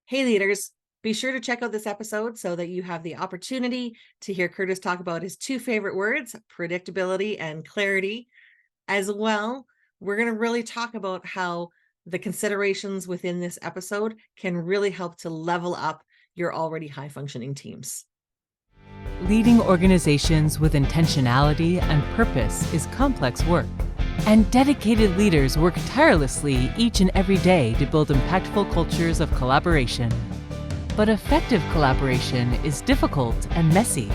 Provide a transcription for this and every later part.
Hey, leaders, be sure to check out this episode so that you have the opportunity to hear Kurtis talk about his two favorite words, predictability and clarity. As well, we're going to really talk about how the considerations within this episode can really help to level up your already high functioning teams. Leading organizations with intentionality and purpose is complex work, and dedicated leaders work tirelessly each and every day to build impactful cultures of collaboration. But effective collaboration is difficult and messy.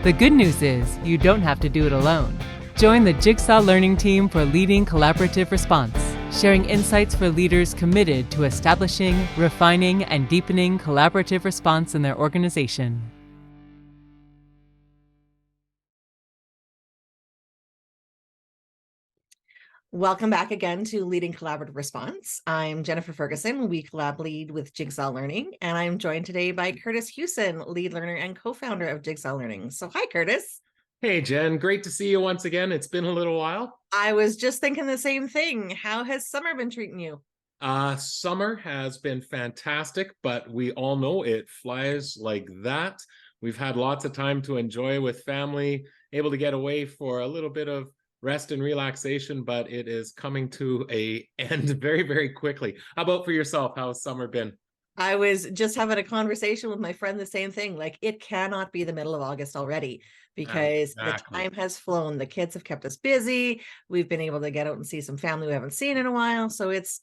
The good news is you don't have to do it alone. Join the Jigsaw Learning Team for leading collaborative response, sharing insights for leaders committed to establishing, refining, and deepening collaborative response in their organization. Welcome back again to Leading Collaborative Response. I'm Jennifer Ferguson, We Collab Lead with Jigsaw Learning, and I'm joined today by Kurtis Hewson, lead learner and co-founder of Jigsaw Learning. So hi, Kurtis. Hey, Jen, great to see you once again. It's been a little while. I was just thinking the same thing. How has summer been treating you? Summer has been fantastic, but we all know it flies like that. We've had lots of time to enjoy with family, able to get away for a little bit of rest and relaxation, but it is coming to an end very, very quickly. How about for yourself? How's summer been? I was just having a conversation with my friend, the same thing. Like, it cannot be the middle of August already because the time has flown. The kids have kept us busy. We've been able to get out and see some family we haven't seen in a while. So it's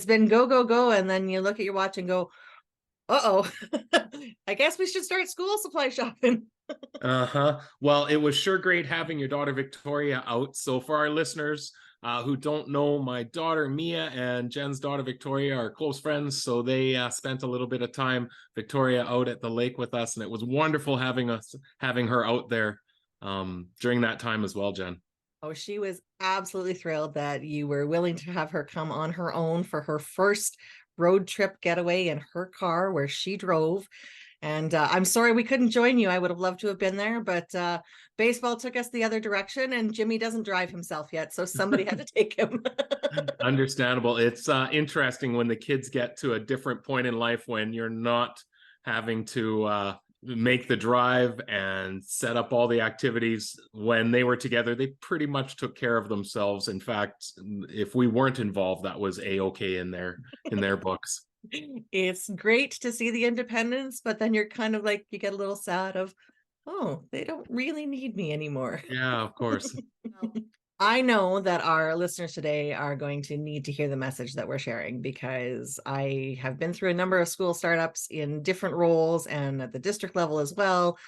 been go, go, go. And then you look at your watch and go, uh-oh, I guess we should start school supply shopping. Well, it was sure great having your daughter Victoria out. So for our listeners who don't know, my daughter Mia and Jen's daughter Victoria are close friends. So they spent a little bit of time, Victoria, out at the lake with us, and it was wonderful having her out there during that time as well, Jen. Oh, she was absolutely thrilled that you were willing to have her come on her own for her first road trip getaway in her car where she drove. And I'm sorry we couldn't join you. I would have loved to have been there, but baseball took us the other direction, and Jimmy doesn't drive himself yet, so somebody had to take him. Understandable. It's interesting when the kids get to a different point in life when you're not having to make the drive and set up all the activities. When they were together, they pretty much took care of themselves. In fact, if we weren't involved, that was a-okay in their books. It's great to see the independence, but then you're kind of like, you get a little sad of, oh, they don't really need me anymore. Yeah, of course. I know that our listeners today are going to need to hear the message that we're sharing, because I have been through a number of school startups in different roles and at the district level as well.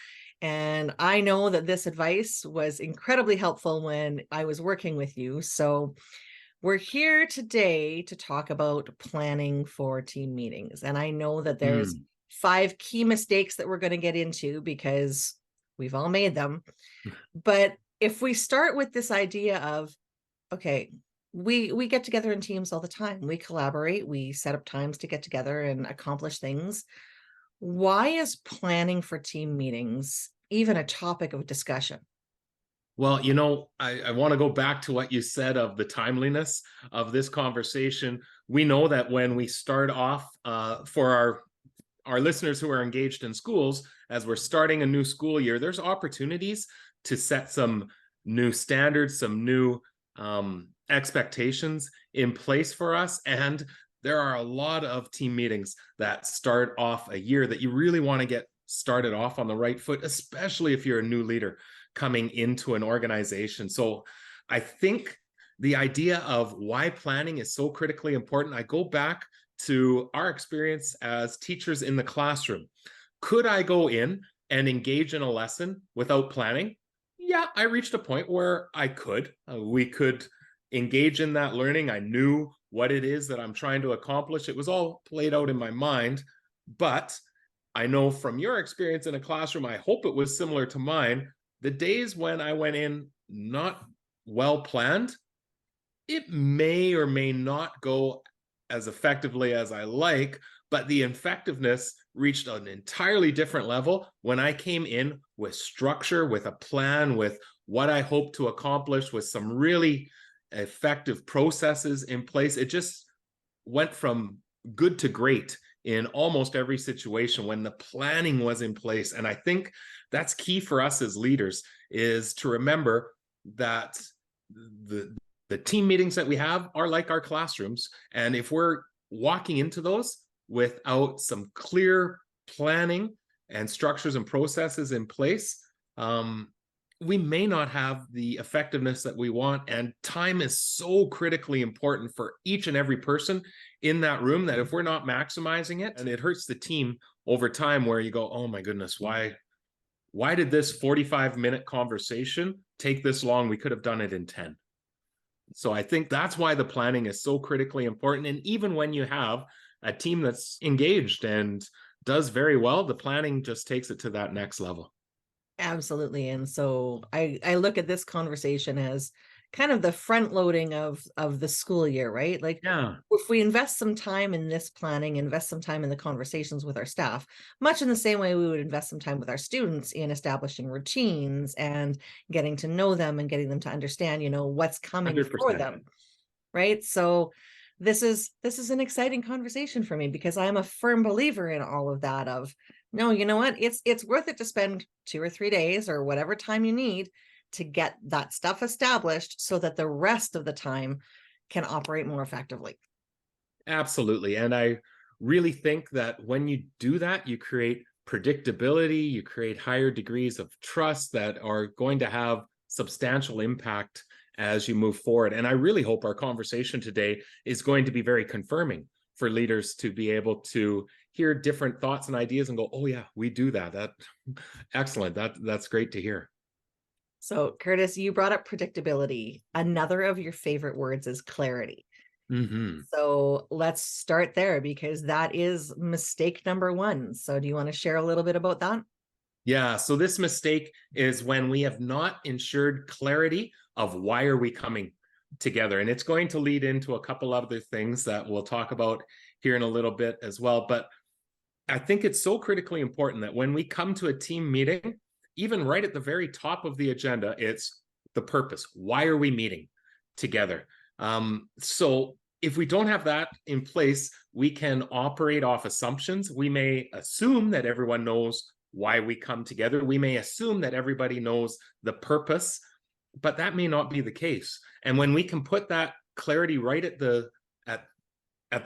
And I know that this advice was incredibly helpful when I was working with you. So we're here today to talk about planning for team meetings. And I know that there's 5 key mistakes that we're going to get into because we've all made them. But if we start with this idea of, okay, we get together in teams all the time. We collaborate, we set up times to get together and accomplish things. Why is planning for team meetings even a topic of discussion? Well, I want to go back to what you said of the timeliness of this conversation. We know that when we start off, for our listeners who are engaged in schools, as we're starting a new school year, there's opportunities to set some new standards, some new expectations in place for us. And there are a lot of team meetings that start off a year that you really want to get started off on the right foot, especially if you're a new leader coming into an organization. So I think the idea of why planning is so critically important, I go back to our experience as teachers in the classroom. Could I go in and engage in a lesson without planning? Yeah, I reached a point where I could. We could engage in that learning. I knew what it is that I'm trying to accomplish. It was all played out in my mind. But I know from your experience in a classroom, I hope it was similar to mine, the days when I went in not well planned, it may or may not go as effectively as I like, but the effectiveness reached an entirely different level when I came in with structure, with a plan, with what I hope to accomplish, with some really effective processes in place. It just went from good to great in almost every situation when the planning was in place. And I think that's key for us as leaders, is to remember that the team meetings that we have are like our classrooms. And if we're walking into those without some clear planning and structures and processes in place, we may not have the effectiveness that we want. And time is so critically important for each and every person in that room that if we're not maximizing it, and it hurts the team over time, where you go, oh my goodness, why did this 45-minute conversation take this long? We could have done it in 10. So I think that's why the planning is so critically important. And even when you have a team that's engaged and does very well, the planning just takes it to that next level. Absolutely. And so I look at this conversation as kind of the front loading of the school year, right? Like, Yeah, if we invest some time in this planning, invest some time in the conversations with our staff, much in the same way we would invest some time with our students in establishing routines and getting to know them and getting them to understand, what's coming for 100%. them. Right. So this is an exciting conversation for me, because I'm a firm believer in all of that. Of, no, you know what, it's worth it to spend 2 or 3 days or whatever time you need to get that stuff established so that the rest of the time can operate more effectively. Absolutely. And I really think that when you do that, you create predictability, you create higher degrees of trust that are going to have substantial impact as you move forward. And I really hope our conversation today is going to be very confirming for leaders to be able to hear different thoughts and ideas and go, oh yeah, we do that. Excellent. That's great to hear. So, Kurtis, you brought up predictability. Another of your favorite words is clarity. Mm-hmm. So let's start there, because that is mistake number one. So do you want to share a little bit about that? Yeah, so this mistake is when we have not ensured clarity of why are we coming together. And it's going to lead into a couple other things that we'll talk about here in a little bit as well. But I think it's so critically important that when we come to a team meeting, even right at the very top of the agenda, it's the purpose. Why are we meeting together? So if we don't have that in place, we can operate off assumptions. We may assume that everyone knows why we come together. We may assume that everybody knows the purpose, but that may not be the case. And when we can put that clarity right at the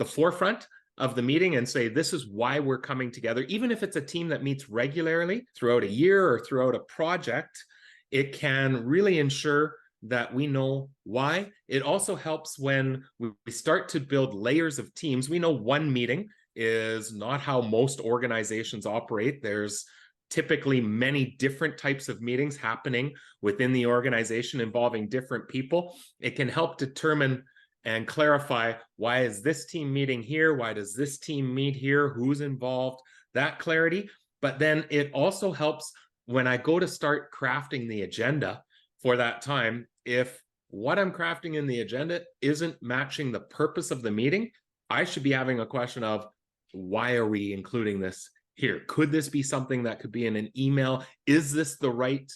forefront of the meeting and say, this is why we're coming together, even if it's a team that meets regularly throughout a year or throughout a project, it can really ensure that we know why. It also helps when we start to build layers of teams. We know one meeting is not how most organizations operate. There's typically many different types of meetings happening within the organization involving different people. It can help determine and clarify, why is this team meeting here? Why does this team meet here? Who's involved? That clarity. But then it also helps when I go to start crafting the agenda for that time. If what I'm crafting in the agenda isn't matching the purpose of the meeting, I should be having a question of, why are we including this here? Could this be something that could be in an email? Is this the right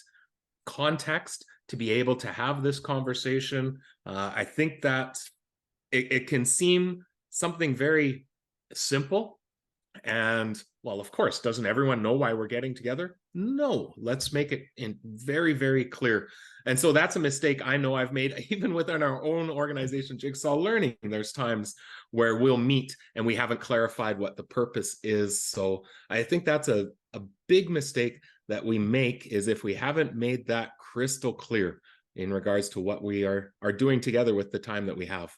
context to be able to have this conversation? I think that it can seem something very simple. And well, of course, doesn't everyone know why we're getting together? No, let's make it very, very clear. And so that's a mistake I know I've made even within our own organization, Jigsaw Learning. There's times where we'll meet and we haven't clarified what the purpose is. So I think that's a big mistake that we make, is if we haven't made that crystal clear in regards to what we are doing together with the time that we have.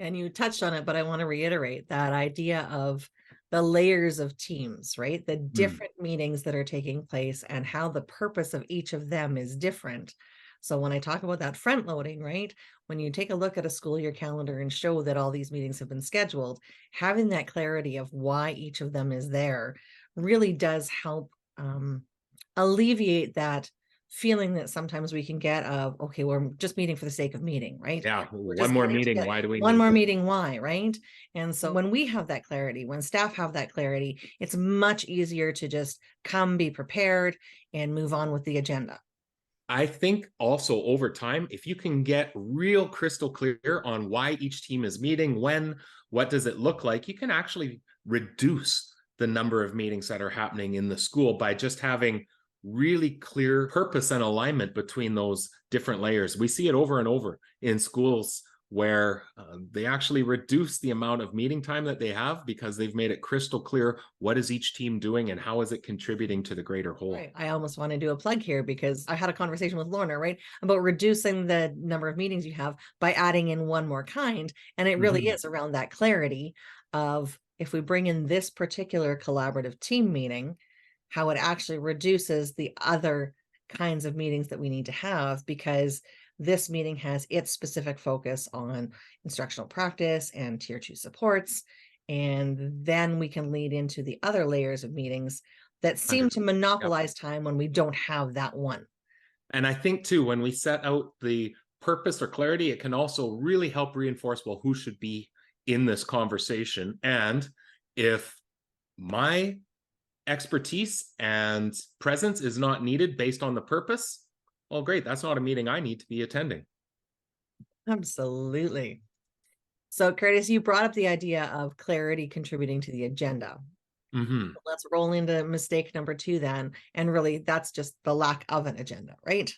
And you touched on it, but I want to reiterate that idea of the layers of teams, right? The different meetings that are taking place and how the purpose of each of them is different. So when I talk about that front loading, right? When you take a look at a school year calendar and show that all these meetings have been scheduled, having that clarity of why each of them is there really does help alleviate that feeling that sometimes we can get of, okay, we're just meeting for the sake of meeting, right? Yeah, We're one just more getting meeting. together. Why do we One need more this? meeting, why, right? And so when we have that clarity, when staff have that clarity, it's much easier to just come, be prepared, and move on with the agenda. I think also over time, if you can get real crystal clear on why each team is meeting, when, what does it look like, you can actually reduce the number of meetings that are happening in the school by just having really clear purpose and alignment between those different layers. We see it over and over in schools where they actually reduce the amount of meeting time that they have because they've made it crystal clear what is each team doing and how is it contributing to the greater whole. Right. I almost want to do a plug here because I had a conversation with Lorna, right, about reducing the number of meetings you have by adding in one more kind. And it really is around that clarity of, if we bring in this particular collaborative team meeting, how it actually reduces the other kinds of meetings that we need to have, because this meeting has its specific focus on instructional practice and tier 2 supports. And then we can lead into the other layers of meetings that seem to monopolize time when we don't have that one. And I think too, when we set out the purpose or clarity, it can also really help reinforce, well, who should be in this conversation. And if my expertise and presence is not needed based on the purpose, well, great, that's not a meeting I need to be attending. Absolutely. So Kurtis, you brought up the idea of clarity contributing to the agenda. Let's roll into mistake number 2 then. And really, that's just the lack of an agenda, right?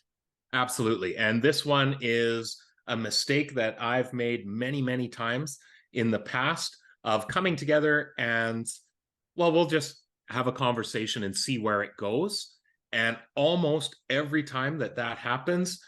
Absolutely. And this one is a mistake that I've made many, many times in the past, of coming together and, well, we'll just have a conversation and see where it goes. And almost every time that happens,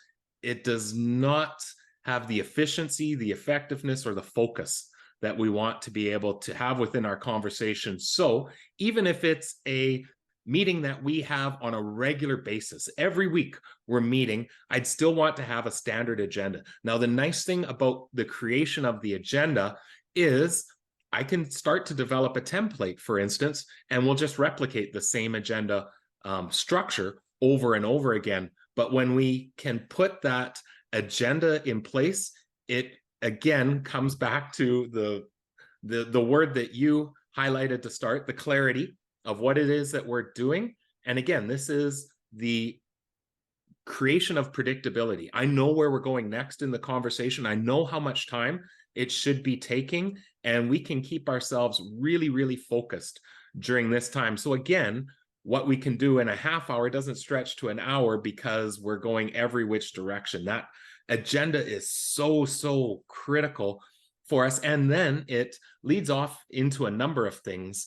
it does not have the efficiency, the effectiveness, or the focus that we want to be able to have within our conversation. So even if it's a meeting that we have on a regular basis, every week we're meeting, I'd still want to have a standard agenda. Now, the nice thing about the creation of the agenda is I can start to develop a template, for instance, and we'll just replicate the same agenda structure over and over again. But when we can put that agenda in place, it again comes back to the word that you highlighted to start, the clarity of what it is that we're doing. And again, this is the creation of predictability. I know where we're going next in the conversation. I know how much time it should be taking, and we can keep ourselves really, really focused during this time. So again, what we can do in a half hour doesn't stretch to an hour because we're going every which direction. That agenda is so, so critical for us. And then it leads off into a number of things.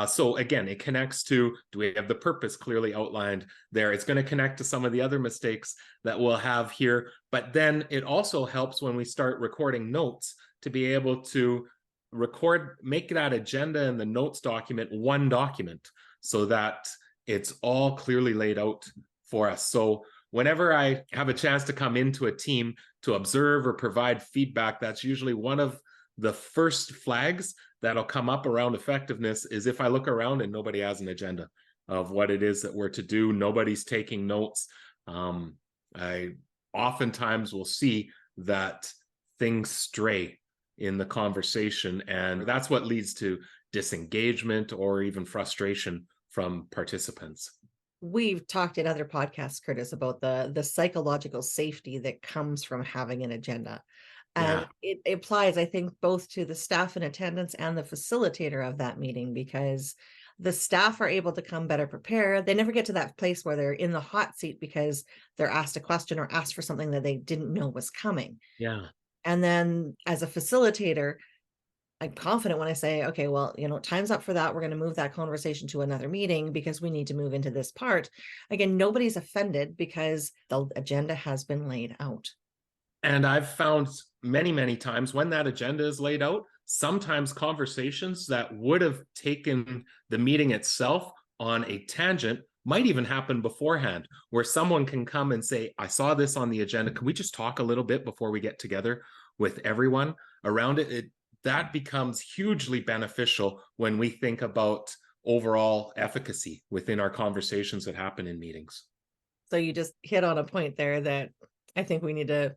So again, it connects to, do we have the purpose clearly outlined there? It's going to connect to some of the other mistakes that we'll have here. But then it also helps when we start recording notes to be able to make that agenda and the notes document one document so that it's all clearly laid out for us. So whenever I have a chance to come into a team to observe or provide feedback, that's usually one of the first flags that'll come up around effectiveness, is if I look around and nobody has an agenda of what it is that we're to do, nobody's taking notes. I oftentimes will see that things stray in the conversation, and that's what leads to disengagement or even frustration from participants. We've talked in other podcasts, Kurtis, about the psychological safety that comes from having an agenda. And it applies, I think, both to the staff in attendance and the facilitator of that meeting, because the staff are able to come better prepared. They never get to that place where they're in the hot seat because they're asked a question or asked for something that they didn't know was coming. Yeah. And then as a facilitator, I'm confident when I say, okay, well, time's up for that. We're going to move that conversation to another meeting because we need to move into this part. Again, nobody's offended because the agenda has been laid out. And I've found many, many times when that agenda is laid out, sometimes conversations that would have taken the meeting itself on a tangent might even happen beforehand, where someone can come and say, I saw this on the agenda. Can we just talk a little bit before we get together with everyone around it? That becomes hugely beneficial when we think about overall efficacy within our conversations that happen in meetings. So you just hit on a point there that I think we need to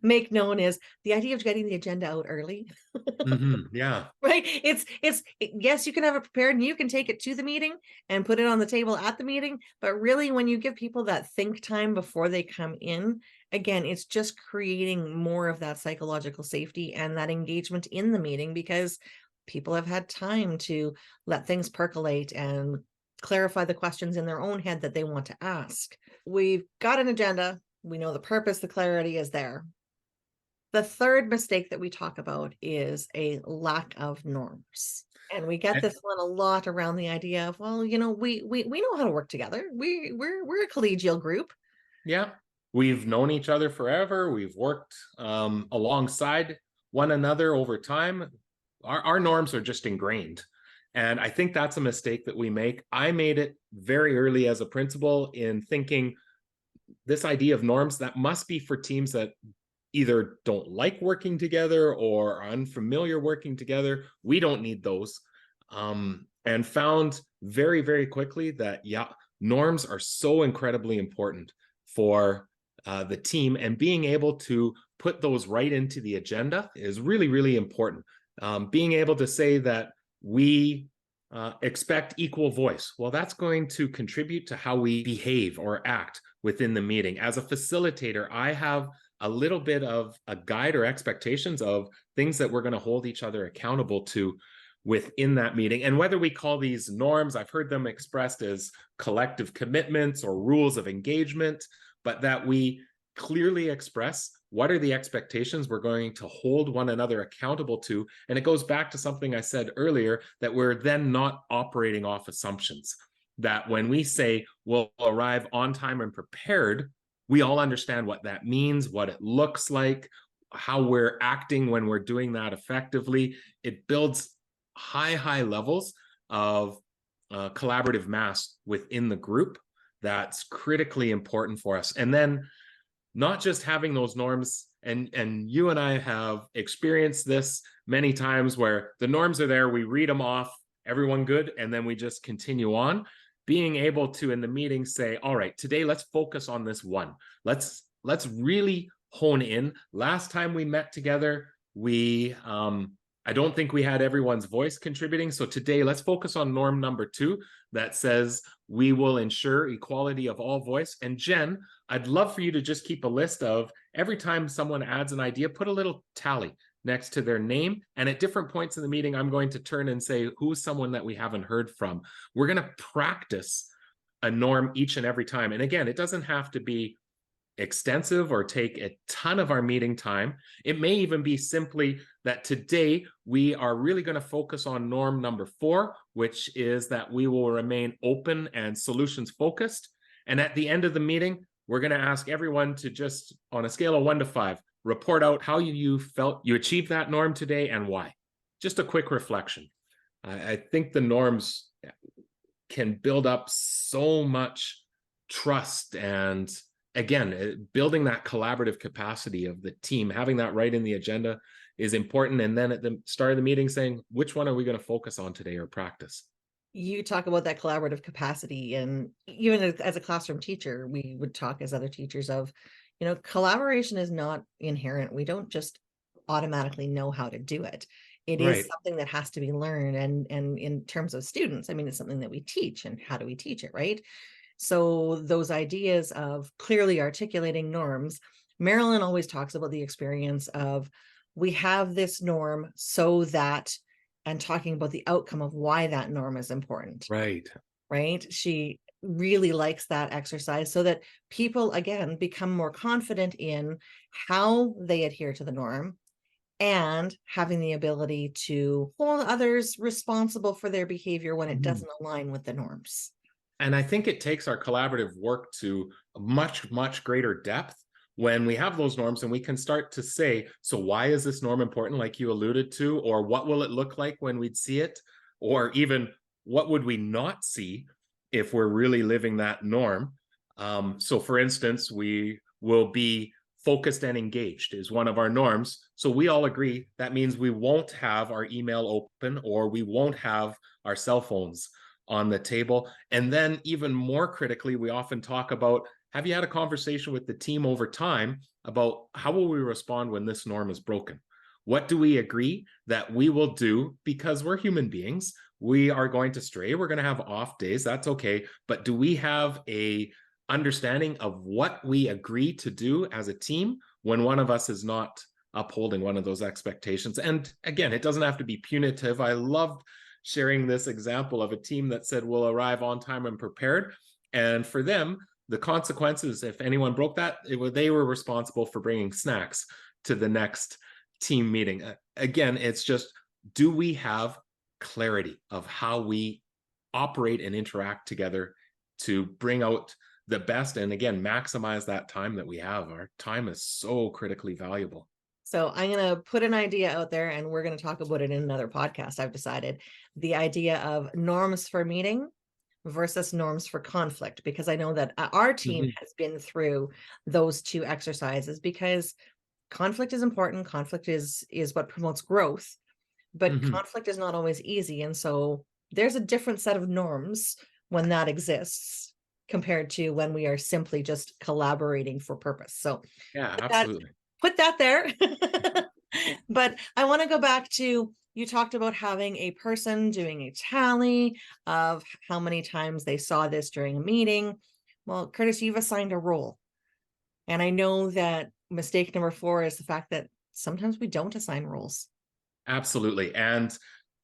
make known, is the idea of getting the agenda out early. Yeah. Right. It's yes, you can have it prepared and you can take it to the meeting and put it on the table at the meeting. But really, when you give people that think time before they come in, again, it's just creating more of that psychological safety and that engagement in the meeting, because people have had time to let things percolate and clarify the questions in their own head that they want to ask. We've got an agenda. We know the purpose, the clarity is there. The third mistake that we talk about is a lack of norms. And we get this one a lot around the idea of, well, we know how to work together. We're a collegial group. Yeah. We've known each other forever. We've worked alongside one another over time. Our norms are just ingrained. And I think that's a mistake that we make. I made it very early as a principal in thinking this idea of norms, that must be for teams that either don't like working together or are unfamiliar working together. We don't need those. And found very, very quickly that, yeah, norms are so incredibly important for the team, and being able to put those right into the agenda is really, really important. Being able to say that we expect equal voice, well, that's going to contribute to how we behave or act within the meeting. As a facilitator, I have a little bit of a guide or expectations of things that we're going to hold each other accountable to within that meeting. And whether we call these norms, I've heard them expressed as collective commitments or rules of engagement, but that we clearly express what are the expectations we're going to hold one another accountable to. And it goes back to something I said earlier, that we're then not operating off assumptions. That when we say we'll arrive on time and prepared, we all understand what that means, what it looks like, how we're acting when we're doing that effectively. It builds high levels of collaborative mass within the group. That's critically important for us. And then not just having those norms, and you and I have experienced this many times where the norms are there, we read them off, everyone good, and then we just continue on. Being able to, in the meeting, say, all right, today let's focus on this one. Let's really hone in. Last time we met together, we I don't think we had everyone's voice contributing. So today, let's focus on norm number 2 that says we will ensure equality of all voice. And Jen, I'd love for you to just keep a list of every time someone adds an idea, put a little tally next to their name. And at different points in the meeting, I'm going to turn and say, who's someone that we haven't heard from? We're going to practice a norm each and every time. And again, it doesn't have to be extensive or take a ton of our meeting time. It may even be simply that today we are really going to focus on norm number 4, which is that we will remain open and solutions focused. And at the end of the meeting, we're going to ask everyone to just, on a scale of 1 to 5, report out how you felt you achieved that norm today and why. Just a quick reflection. I think the norms can build up so much trust, and again, building that collaborative capacity of the team, having that right in the agenda is important. And then at the start of the meeting saying, which one are we going to focus on today or practice? You talk about that collaborative capacity, and even as a classroom teacher, we would talk as other teachers of, collaboration is not inherent. We don't just automatically know how to do it. It is something that has to be learned. And in terms of students, I mean, it's something that we teach, and how do we teach it, right? So those ideas of clearly articulating norms, Marilyn always talks about the experience of, we have this norm so that, and talking about the outcome of why that norm is important. Right. She really likes that exercise so that people, again, become more confident in how they adhere to the norm, and having the ability to hold others responsible for their behavior when it doesn't align with the norms. And I think it takes our collaborative work to a much greater depth when we have those norms, and we can start to say, so why is this norm important, like you alluded to, or what will it look like when we'd see it, or even what would we not see if we're really living that norm. So for instance, we will be focused and engaged is one of our norms. So we all agree that means we won't have our email open, or we won't have our cell phones on the table. And then even more critically, we often talk about, have you had a conversation with the team over time about how will we respond when this norm is broken? What do we agree that we will do? Because we're human beings. We are going to stray. We're going to have off days. That's okay. But do we have a understanding of what we agree to do as a team when one of us is not upholding one of those expectations. And again, it doesn't have to be punitive. I loved sharing this example of a team that said we'll arrive on time and prepared. And for them, the consequences, if anyone broke that, they were responsible for bringing snacks to the next team meeting. Again, it's just, do we have clarity of how we operate and interact together to bring out the best, and again, maximize that time that we have? Our time is so critically valuable. So I'm going to put an idea out there, and we're going to talk about it in another podcast. I've decided the idea of norms for meeting versus norms for conflict, because I know that our team has been through those two exercises, because conflict is important. Conflict is what promotes growth, but conflict is not always easy. And so there's a different set of norms when that exists compared to when we are simply just collaborating for purpose. So yeah, absolutely. Put that there. But I want to go back to, you talked about having a person doing a tally of how many times they saw this during a meeting. Well, Kurtis, you've assigned a role. And I know that mistake number 4 is the fact that sometimes we don't assign roles. Absolutely. And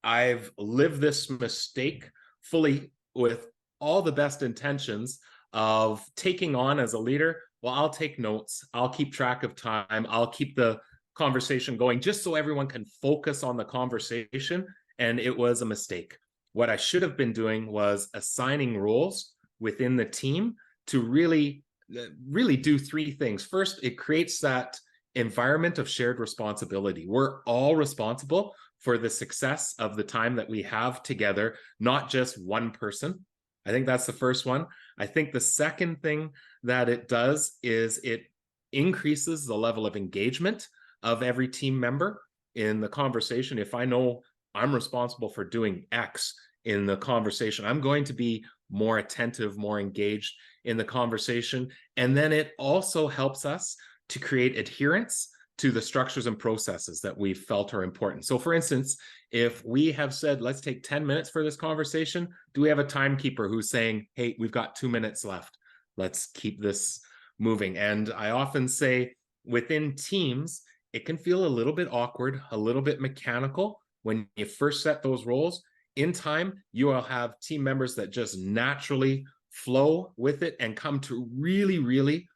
I've lived this mistake fully with all the best intentions of taking on as a leader. Well, I'll take notes. I'll keep track of time. I'll keep the conversation going just so everyone can focus on the conversation. And it was a mistake. What I should have been doing was assigning roles within the team to really do 3 things. First, it creates that environment of shared responsibility. We're all responsible for the success of the time that we have together, not just one person. I think that's the first one. I think the second thing that it does is it increases the level of engagement of every team member in the conversation. If I know I'm responsible for doing X in the conversation, I'm going to be more attentive, more engaged in the conversation. And then it also helps us to create adherence to the structures and processes that we felt are important. So for instance, if we have said, let's take 10 minutes for this conversation, do we have a timekeeper who's saying, hey, we've got 2 minutes left. Let's keep this moving. And I often say within teams, it can feel a little bit awkward, a little bit mechanical when you first set those roles. In time, you will have team members that just naturally flow with it and come to really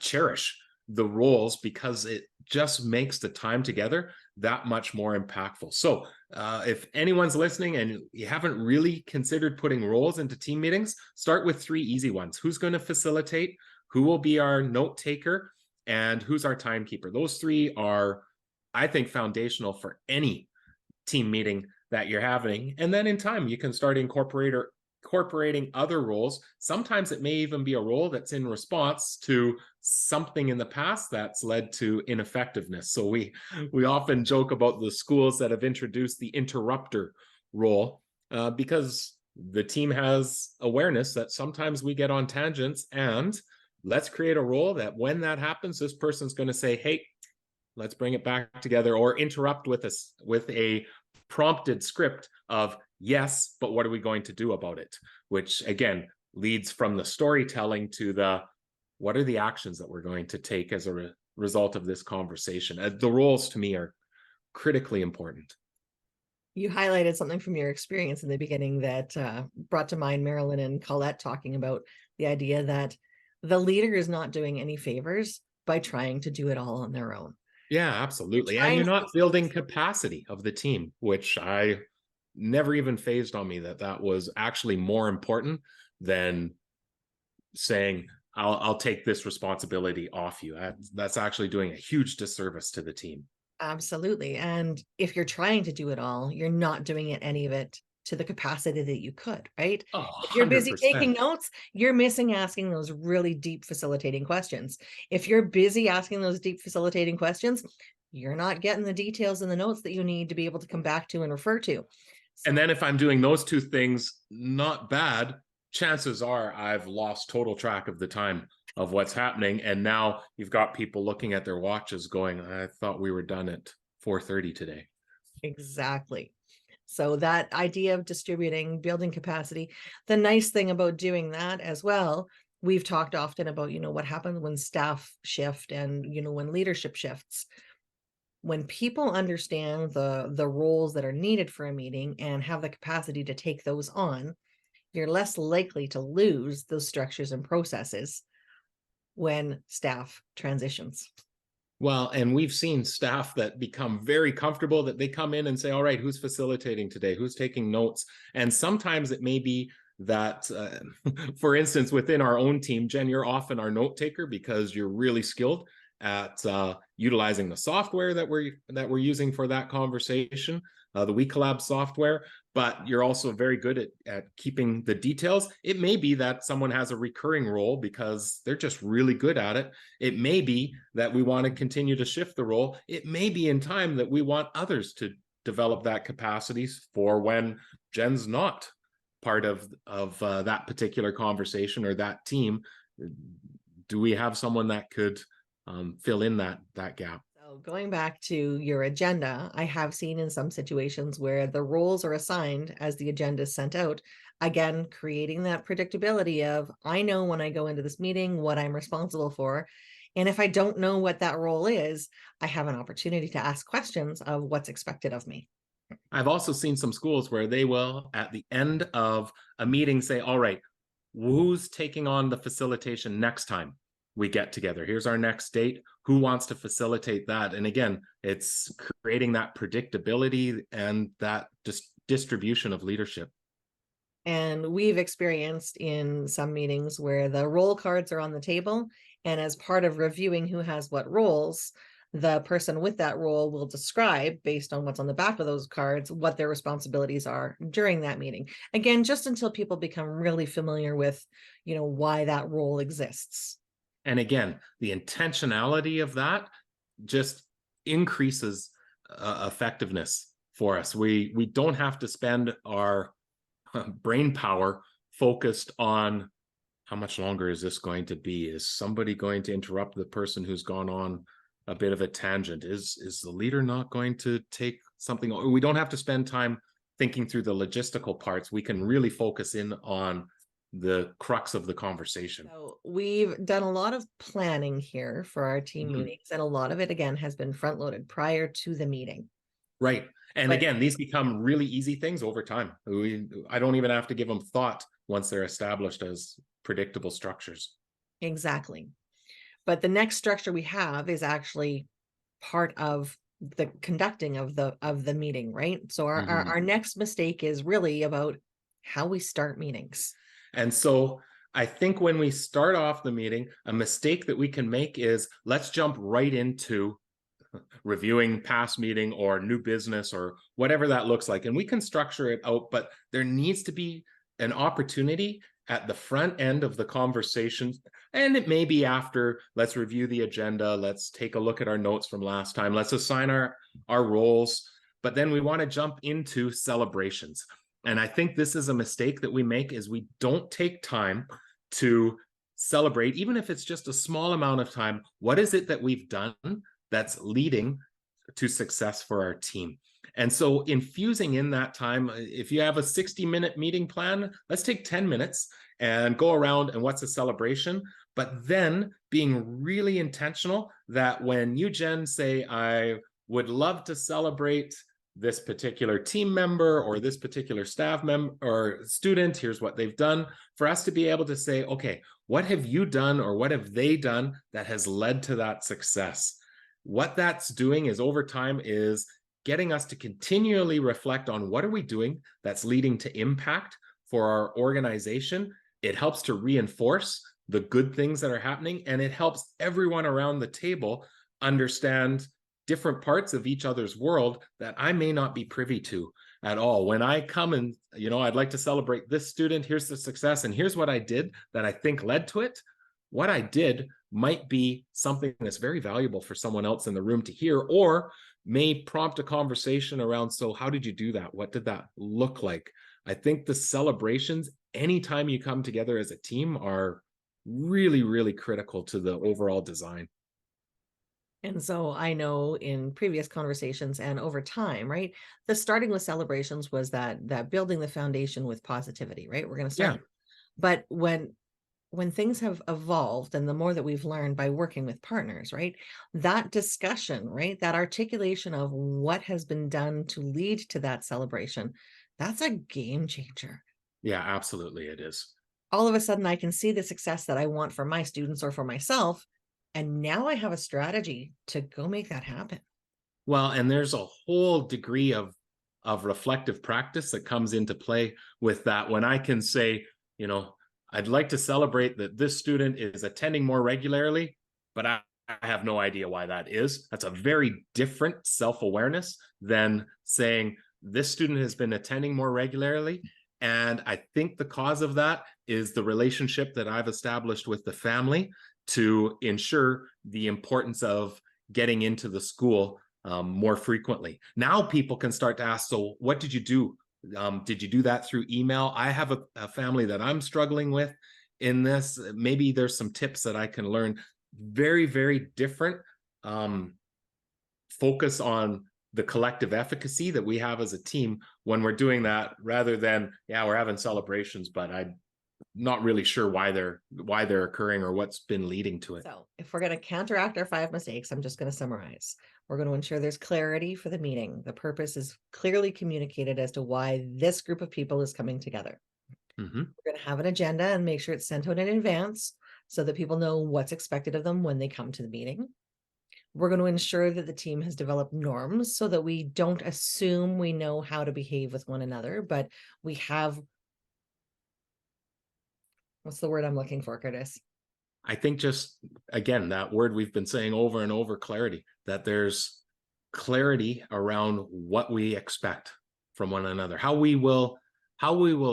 cherish the roles, because it just makes the time together that much more impactful. So if anyone's listening and you haven't really considered putting roles into team meetings, start with 3 easy ones. Who's going to facilitate? Who will be our note taker? And who's our timekeeper? Those 3 are, I think, foundational for any team meeting that you're having. And then in time, you can start incorporating other roles. Sometimes it may even be a role that's in response to something in the past that's led to ineffectiveness. So we often joke about the schools that have introduced the interrupter role because the team has awareness that sometimes we get on tangents, and let's create a role that when that happens, this person's going to say, hey, let's bring it back together, or interrupt with a prompted script of, yes, but what are we going to do about it? Which again leads from the storytelling to the, what are the actions that we're going to take as a result of this conversation? The roles to me are critically important. You highlighted something from your experience in the beginning that brought to mind Marilyn and Colette talking about the idea that the leader is not doing any favors by trying to do it all on their own. Yeah, absolutely. And you're not building capacity of the team, which I never even phased on me that was actually more important than saying, I'll take this responsibility off you. That's actually doing a huge disservice to the team. Absolutely. And if you're trying to do it all, you're not doing any of it to the capacity that you could, right? Oh, if you're busy 100%. taking notes, you're missing asking those really deep facilitating questions. If you're busy asking those deep facilitating questions, you're not getting the details in the notes that you need to be able to come back to and refer to. And then if I'm doing those 2 things, not bad, chances are I've lost total track of the time of what's happening. And now you've got people looking at their watches going, I thought we were done at 4:30 today. Exactly. So that idea of distributing, building capacity, the nice thing about doing that as well, we've talked often about, what happens when staff shift and, when leadership shifts. when people understand the roles that are needed for a meeting and have the capacity to take those on, you're less likely to lose those structures and processes when staff transitions. Well, and we've seen staff that become very comfortable, that they come in and say, all right, who's facilitating today? Who's taking notes? And sometimes it may be that, for instance, within our own team, Jen, you're often our note taker because you're really skilled at utilizing the software that we're using for that conversation, the WeCollab software, but you're also very good at keeping the details. It may be that someone has a recurring role because they're just really good at it. It may be that we want to continue to shift the role. It may be in time that we want others to develop that capacities for when Jen's not part of that particular conversation or that team. Do we have someone that could fill in that gap? So going back to your agenda, I have seen in some situations where the roles are assigned as the agenda is sent out. Again, creating that predictability of, I know when I go into this meeting what I'm responsible for. And if I don't know what that role is, I have an opportunity to ask questions of what's expected of me. I've also seen some schools where they will, at the end of a meeting, say, all right, who's taking on the facilitation next time we get together? Here's our next date. Who wants to facilitate that? And again, it's creating that predictability and that distribution of leadership. And we've experienced in some meetings where the role cards are on the table, and as part of reviewing who has what roles, the person with that role will describe, based on what's on the back of those cards, what their responsibilities are during that meeting. Again, just until people become really familiar with, why that role exists. And again, the intentionality of that just increases effectiveness for us. We don't have to spend our brain power focused on how much longer is this going to be? Is somebody going to interrupt the person who's gone on a bit of a tangent? Is the leader not going to take something? We don't have to spend time thinking through the logistical parts. We can really focus in on the crux of the conversation. So we've done a lot of planning here for our team Mhm. meetings, and a lot of it, again, has been front loaded prior to the meeting. Right. And But again, these become really easy things over time. I don't even have to give them thought once they're established as predictable structures. exactly. But the next structure we have is actually part of the conducting of the meeting, right? So our next mistake is really about how we start meetings. And so I think when we start off the meeting, a mistake that we can make is let's jump right into reviewing past meeting or new business or whatever that looks like. And we can structure it out, but there needs to be an opportunity at the front end of the conversation. And it may be after, let's review the agenda. Let's take a look at our notes from last time. Let's assign our roles. But then we want to jump into celebrations. And I think this is a mistake that we make, is we don't take time to celebrate, even if it's just a small amount of time. What is it that we've done that's leading to success for our team? And so infusing in that time, if you have a 60-minute meeting plan, let's take 10 minutes and go around and what's a celebration, but then being really intentional that when you, Jen, say, I would love to celebrate this particular team member or this particular staff member or student, here's what they've done, for us to be able to say, okay, what have you done or what have they done that has led to that success? What that's doing is over time is getting us to continually reflect on what are we doing that's leading to impact for our organization. It helps to reinforce the good things that are happening, and it helps everyone around the table understand different parts of each other's world that I may not be privy to at all. When I come and, I'd like to celebrate this student, here's the success, and here's what I did that I think led to it. What I did might be something that's very valuable for someone else in the room to hear, or may prompt a conversation around, so how did you do that? What did that look like? I think the celebrations, anytime you come together as a team, are really, really critical to the overall design. And so I know in previous conversations and over time, right, the starting with celebrations was that building the foundation with positivity, right? We're going to start. Yeah. But when when things have evolved and the more that we've learned by working with partners, right? That discussion, right? That articulation of what has been done to lead to that celebration, that's a game changer. Yeah, absolutely it is. All of a sudden, I can see the success that I want for my students or for myself. And now I have a strategy to go make that happen. Well, and there's a whole degree of reflective practice that comes into play with that. When I can say, I'd like to celebrate that this student is attending more regularly, but I have no idea why that is. That's a very different self-awareness than saying this student has been attending more regularly. And I think the cause of that is the relationship that I've established with the family to ensure the importance of getting into the school more frequently. Now people can start to ask, so what did you do? Did you do that through email? I have a family that I'm struggling with in this. Maybe there's some tips that I can learn. Very, very different focus on the collective efficacy that we have as a team when we're doing that, rather than, yeah, we're having celebrations, but I'm not really sure why they're occurring or what's been leading to it. So if we're going to counteract our 5 mistakes, I'm just going to summarize. We're going to ensure there's clarity for the meeting. The purpose is clearly communicated as to why this group of people is coming together. Mm-hmm. We're going to have an agenda and make sure it's sent out in advance so that people know what's expected of them when they come to the meeting. We're going to ensure that the team has developed norms so that we don't assume we know how to behave with one another, but we have, what's the word I'm looking for, Kurtis? I think just, again, that word we've been saying over and over, clarity, that there's clarity around what we expect from one another, how we will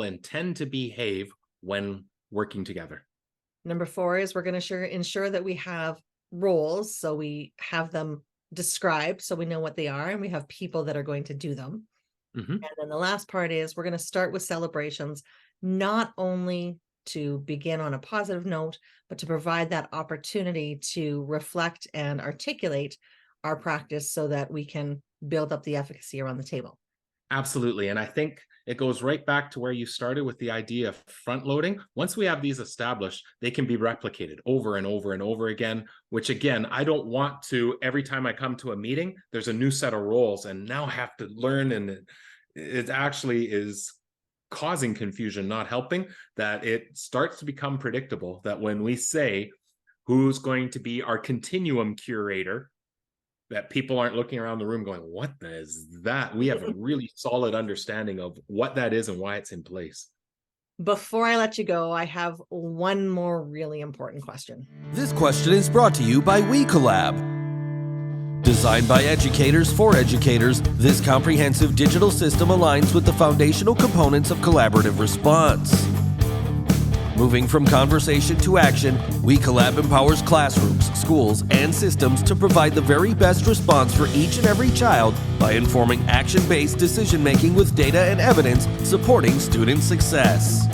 intend to behave when working together. Number 4 is we're going to ensure that we have roles. So we have them described so we know what they are, and we have people that are going to do them. Mm-hmm. And then the last part is we're going to start with celebrations, not only to begin on a positive note, but to provide that opportunity to reflect and articulate our practice so that we can build up the efficacy around the table. Absolutely. And I think it goes right back to where you started with the idea of front loading. Once we have these established, they can be replicated over and over and over again, which again, I don't want to, every time I come to a meeting, there's a new set of roles and now have to learn. And it actually is causing confusion, not helping, that it starts to become predictable that when we say who's going to be our continuum curator, that people aren't looking around the room going, what is that? We have a really solid understanding of what that is and why it's in place. Before I let you go, I have one more really important question. This question is brought to you by WeCollab. Designed by educators for educators, this comprehensive digital system aligns with the foundational components of collaborative response. Moving from conversation to action, WeCollab empowers classrooms, schools, and systems to provide the very best response for each and every child by informing action-based decision-making with data and evidence supporting student success.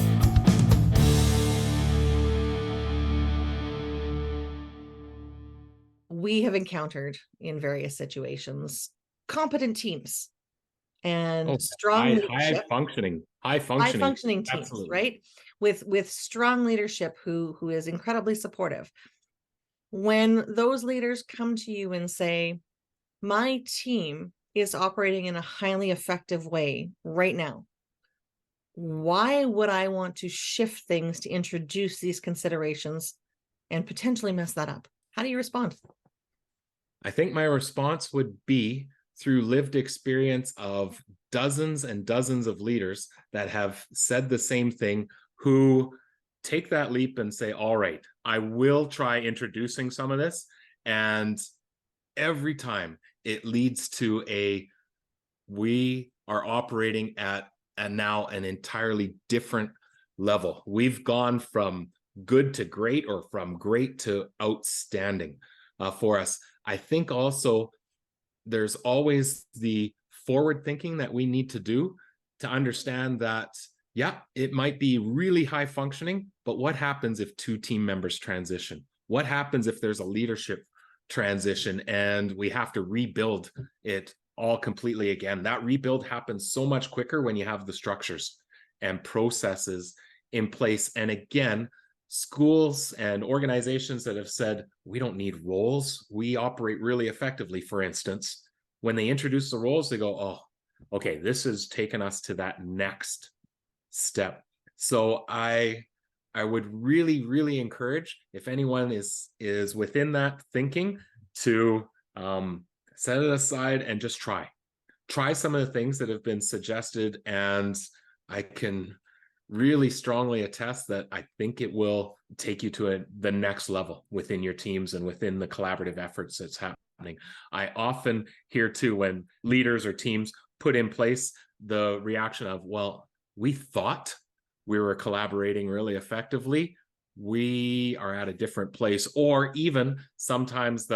We have encountered in various situations competent teams and strong leadership, high functioning teams, absolutely. right? With strong leadership who is incredibly supportive. When those leaders come to you and say, my team is operating in a highly effective way right now, why would I want to shift things to introduce these considerations and potentially mess that up? How do you respond? I think my response would be through lived experience of dozens and dozens of leaders that have said the same thing, who take that leap and say, all right, I will try introducing some of this. And every time it leads to we are operating at now an entirely different level. We've gone from good to great, or from great to outstanding for us. I think also there's always the forward thinking that we need to do to understand that, yeah, it might be really high functioning, but what happens if 2 team members transition? What happens if there's a leadership transition and we have to rebuild it all completely again? That rebuild happens so much quicker when you have the structures and processes in place. And again, schools and organizations that have said, we don't need roles, we operate really effectively, for instance, when they introduce the roles, they go, oh, okay, this has taken us to that next step. So I would really, really encourage, if anyone is within that thinking, to set it aside and just try some of the things that have been suggested. And I can really strongly attest that I think it will take you to the next level within your teams and within the collaborative efforts that's happening. I often hear too, when leaders or teams put in place, the reaction of, well, we thought we were collaborating really effectively, we are at a different place. Or even sometimes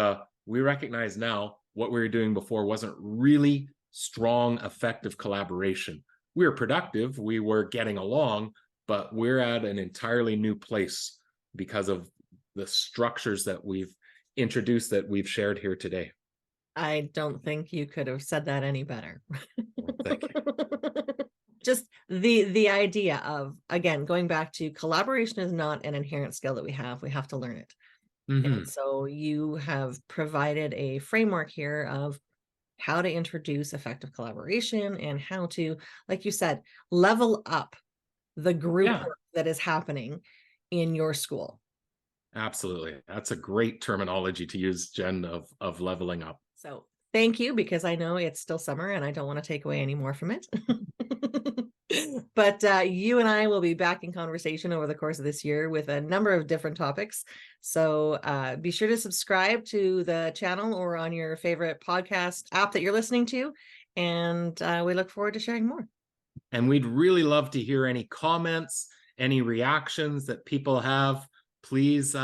we recognize now what we were doing before wasn't really strong, effective collaboration. We were productive, we were getting along, but we're at an entirely new place because of the structures that we've introduced, that we've shared here today. I don't think you could have said that any better. Well, thank you. Just the idea of, again, going back to collaboration is not an inherent skill that we have to learn it. And so you have provided a framework here of how to introduce effective collaboration and how to, like you said, level up the group work that is happening in your school. Absolutely. That's a great terminology to use, Jen, of leveling up. So thank you, because I know it's still summer and I don't want to take away any more from it. But you and I will be back in conversation over the course of this year with a number of different topics. So be sure to subscribe to the channel or on your favorite podcast app that you're listening to. And we look forward to sharing more. And we'd really love to hear any comments, any reactions that people have. Please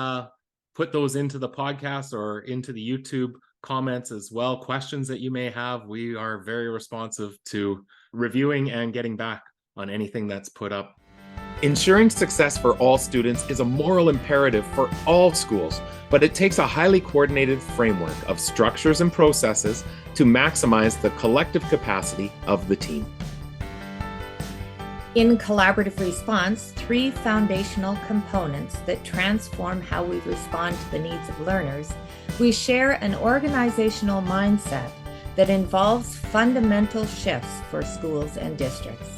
put those into the podcast or into the YouTube comments as well. Questions that you may have. We are very responsive to reviewing and getting back on anything that's put up. Ensuring success for all students is a moral imperative for all schools, but it takes a highly coordinated framework of structures and processes to maximize the collective capacity of the team. In collaborative response, 3 foundational components that transform how we respond to the needs of learners, we share an organizational mindset that involves fundamental shifts for schools and districts.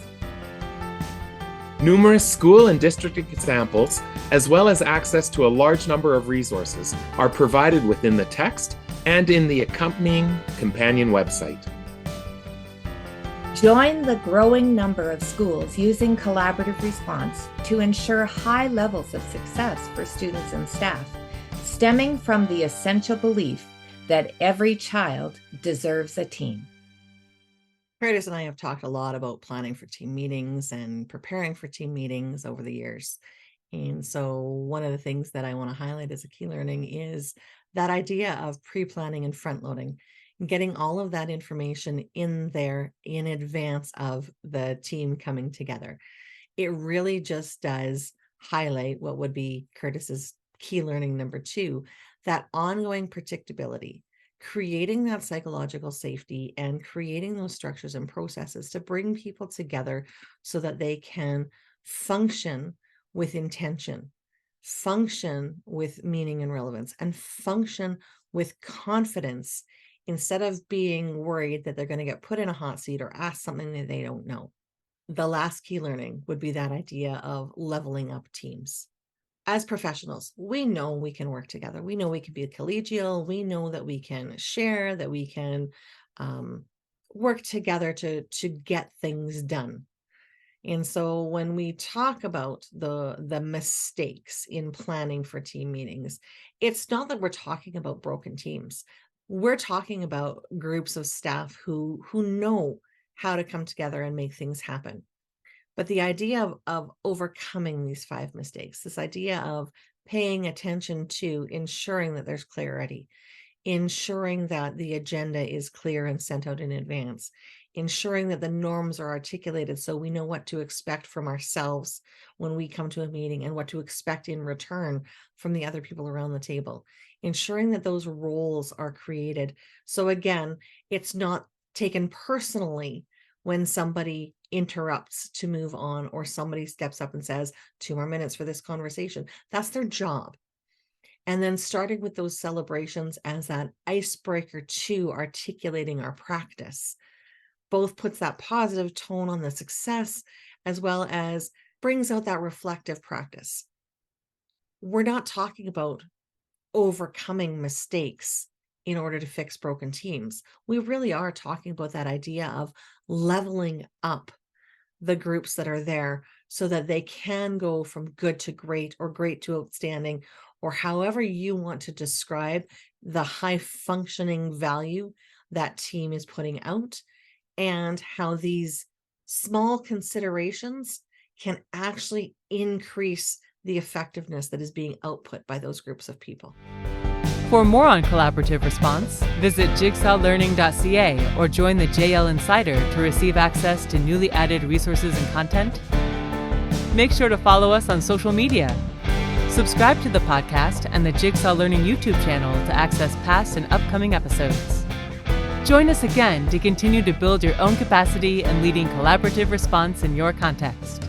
Numerous school and district examples, as well as access to a large number of resources, are provided within the text and in the accompanying companion website. Join the growing number of schools using collaborative response to ensure high levels of success for students and staff, stemming from the essential belief that every child deserves a team. Kurtis and I have talked a lot about planning for team meetings and preparing for team meetings over the years. And so one of the things that I want to highlight as a key learning is that idea of pre-planning and front-loading, getting all of that information in there in advance of the team coming together. It really just does highlight what would be Kurtis's key learning number 2, that ongoing predictability, creating that psychological safety and creating those structures and processes to bring people together so that they can function with intention, function with meaning and relevance, and function with confidence, instead of being worried that they're going to get put in a hot seat or ask something that they don't know. The last key learning would be that idea of leveling up teams. As professionals, we know we can work together. We know we can be collegial. We know that we can share, that we can work together to get things done. And so when we talk about the mistakes in planning for team meetings, it's not that we're talking about broken teams. We're talking about groups of staff who know how to come together and make things happen. But the idea of overcoming these 5 mistakes, this idea of paying attention to ensuring that there's clarity, ensuring that the agenda is clear and sent out in advance, ensuring that the norms are articulated so we know what to expect from ourselves when we come to a meeting and what to expect in return from the other people around the table, ensuring that those roles are created. So again, it's not taken personally when somebody interrupts to move on, or somebody steps up and says 2 more minutes for this conversation. That's their job. And then starting with those celebrations as that icebreaker to articulating our practice both puts that positive tone on the success as well as brings out that reflective practice. We're not talking about overcoming mistakes in order to fix broken teams. We really are talking about that idea of leveling up the groups that are there so that they can go from good to great or great to outstanding, or however you want to describe the high functioning value that team is putting out, and how these small considerations can actually increase the effectiveness that is being output by those groups of people. For more on collaborative response, visit jigsawlearning.ca or join the JL Insider to receive access to newly added resources and content. Make sure to follow us on social media. Subscribe to the podcast and the Jigsaw Learning YouTube channel to access past and upcoming episodes. Join us again to continue to build your own capacity and leading collaborative response in your context.